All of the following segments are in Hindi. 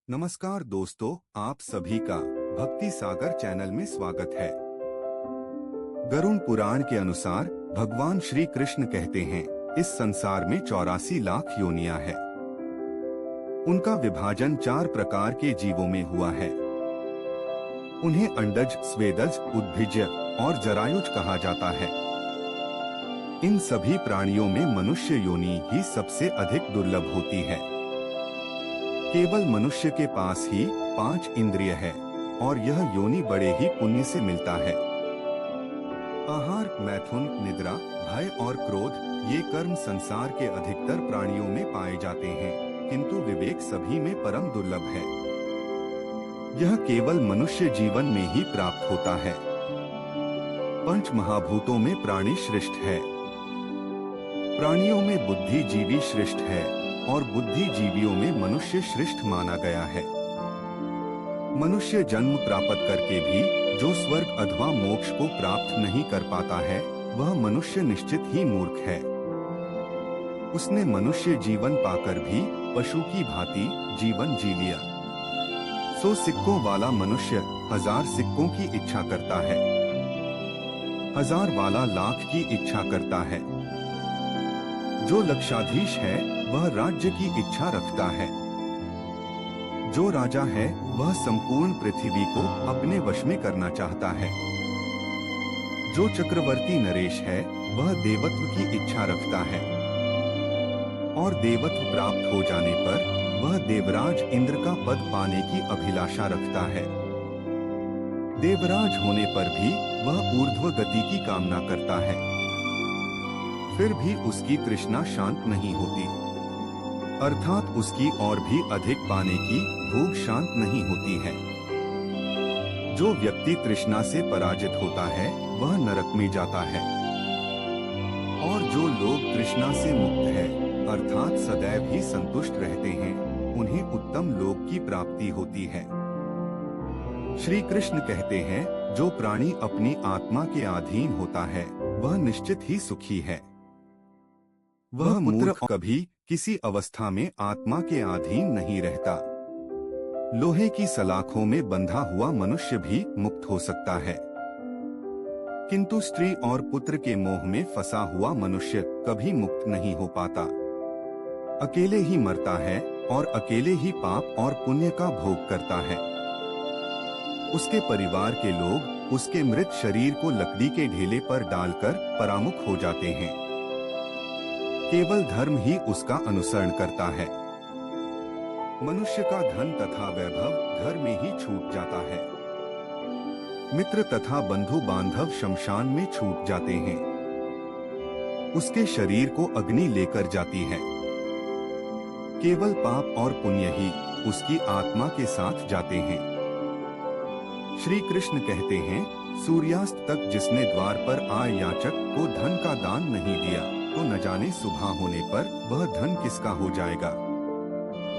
नमस्कार दोस्तों, आप सभी का भक्ति सागर चैनल में स्वागत है। गरुड़ पुराण के अनुसार भगवान श्री कृष्ण कहते हैं, इस संसार में 84 लाख योनियां है। उनका विभाजन 4 प्रकार के जीवों में हुआ है। उन्हें अंडज, स्वेदज, उद्भिज्य और जरायुज कहा जाता है। इन सभी प्राणियों में मनुष्य योनि ही सबसे अधिक दुर्लभ होती है। केवल मनुष्य के पास ही 5 इंद्रिय है और यह योनि बड़े ही पुण्य से मिलता है। आहार, मैथुन, निद्रा, भय और क्रोध ये कर्म संसार के अधिकतर प्राणियों में पाए जाते हैं, किंतु विवेक सभी में परम दुर्लभ है। यह केवल मनुष्य जीवन में ही प्राप्त होता है। 5 महाभूतों में प्राणी श्रेष्ठ है। प्राणियों में बुद्धि जीवी श्रेष्ठ है और बुद्धिजीवियों में मनुष्य श्रेष्ठ माना गया है। मनुष्य जन्म प्राप्त करके भी जो स्वर्ग अथवा मोक्ष को प्राप्त नहीं कर पाता है, वह मनुष्य निश्चित ही मूर्ख है। उसने मनुष्य जीवन पाकर भी पशु की भांति जीवन जी लिया। 100 सिक्कों वाला मनुष्य 1000 सिक्कों की इच्छा करता है। 1000 वाला लाख की इच्छा करता है। जो लक्षाधीश है वह राज्य की इच्छा रखता है। जो राजा है वह संपूर्ण पृथ्वी को अपने वश में करना चाहता है। जो चक्रवर्ती नरेश है वह देवत्व की इच्छा रखता है और देवत्व प्राप्त हो जाने पर वह देवराज इंद्र का पद पाने की अभिलाषा रखता है। देवराज होने पर भी वह ऊर्ध्व गति की कामना करता है, फिर भी उसकी तृष्णा शांत नहीं होती, अर्थात उसकी और भी अधिक पाने की भूख शांत नहीं होती है। जो व्यक्ति तृष्णा से पराजित होता है वह नरक में जाता है और जो लोग तृष्णा से मुक्त है अर्थात सदैव ही संतुष्ट रहते हैं, उन्हें उत्तम लोक की प्राप्ति होती है। श्री कृष्ण कहते हैं, जो प्राणी अपनी आत्मा के अधीन होता है वह निश्चित ही सुखी है। वह मूर्ख कभी किसी अवस्था में आत्मा के अधीन नहीं रहता। लोहे की सलाखों में बंधा हुआ मनुष्य भी मुक्त हो सकता है, किंतु स्त्री और पुत्र के मोह में फंसा हुआ मनुष्य कभी मुक्त नहीं हो पाता। अकेले ही मरता है और अकेले ही पाप और पुण्य का भोग करता है। उसके परिवार के लोग उसके मृत शरीर को लकड़ी के ढेले पर डालकर परामुख हो जाते हैं। केवल धर्म ही उसका अनुसरण करता है। मनुष्य का धन तथा वैभव घर में ही छूट जाता है। मित्र तथा बंधु बांधव शमशान में छूट जाते हैं। उसके शरीर को अग्नि लेकर जाती है। केवल पाप और पुण्य ही उसकी आत्मा के साथ जाते हैं। श्री कृष्ण कहते हैं, सूर्यास्त तक जिसने द्वार पर आए याचक को धन का दान नहीं दिया, तो न जाने सुबह होने पर वह धन किसका हो जाएगा।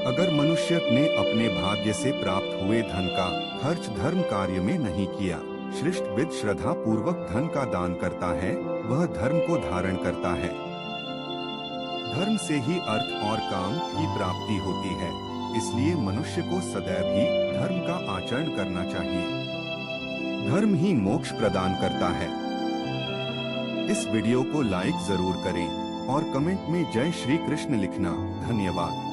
अगर मनुष्य ने अपने भाग्य से प्राप्त हुए धन का खर्च धर्म कार्य में नहीं किया, श्रेष्ठ विद श्रद्धा पूर्वक धन का दान करता है, वह धर्म को धारण करता है। धर्म से ही अर्थ और काम की प्राप्ति होती है, इसलिए मनुष्य को सदैव ही धर्म का आचरण करना चाहिए। धर्म ही मोक्ष प्रदान करता है। इस वीडियो को लाइक जरूर करें और कमेंट में जय श्री कृष्ण लिखना। धन्यवाद।